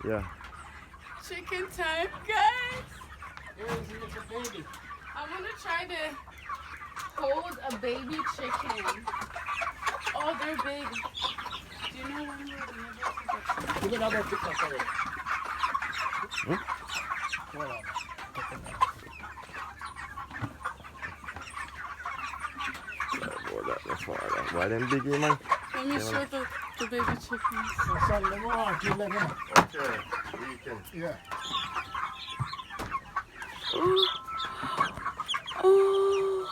Yeah. Chicken time, guys. Here is a little baby. I'm gonna try to hold a baby chicken. Oh, they're big. Do you know when we're able to get Give me another picture, sorry. Hmm? Hold on. That's why them biggie, man? Let me show the baby chickens. Son, let me on, give them on. Okay, we can. Yeah. Oh,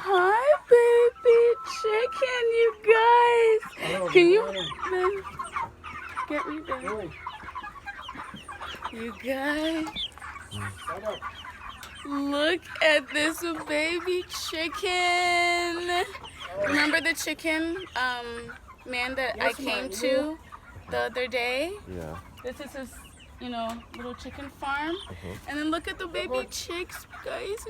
hi, baby chicken, you guys. Hello, Can good you, morning. babe, get me, babe? Hey, You guys, stand up. look at this baby chicken. Remember the chicken, man that I Yes, came ma'am. to the other day? Yeah. This is his, little chicken farm. And then look at the baby chicks, guys.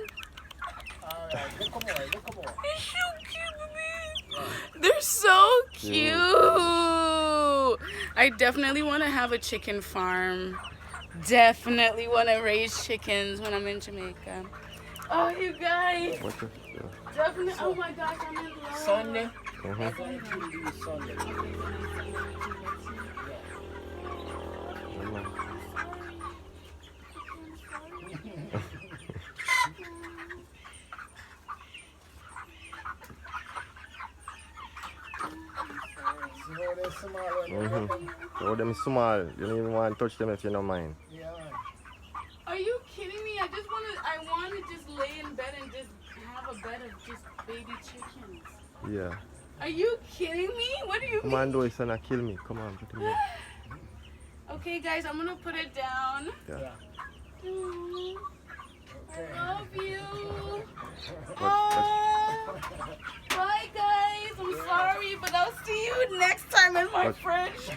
All right, look more, look more. They're so cute. They're so cute. I definitely want to have a chicken farm. Definitely want to raise chickens when I'm in Jamaica. Oh, you guys. What's the... Definitely. Oh my gosh, I'm in love. Sunday. Mm-hmm. I'm going to do this Sunday. See how they're small when they're open? So them small. You don't even want to touch them if you don't mind. Yeah, man. Are you kidding me? I want to just lay in bed and just have a bed of just baby chickens. Yeah. Are you kidding me? What do you Come mean? on, do it, son. Kill me. Come on, put him down. Okay, guys, I'm gonna put it down. Yeah. Aw, Okay. I love you. What- Oh, bye, guys. I'm sorry, but I'll see you next time in my What- fridge.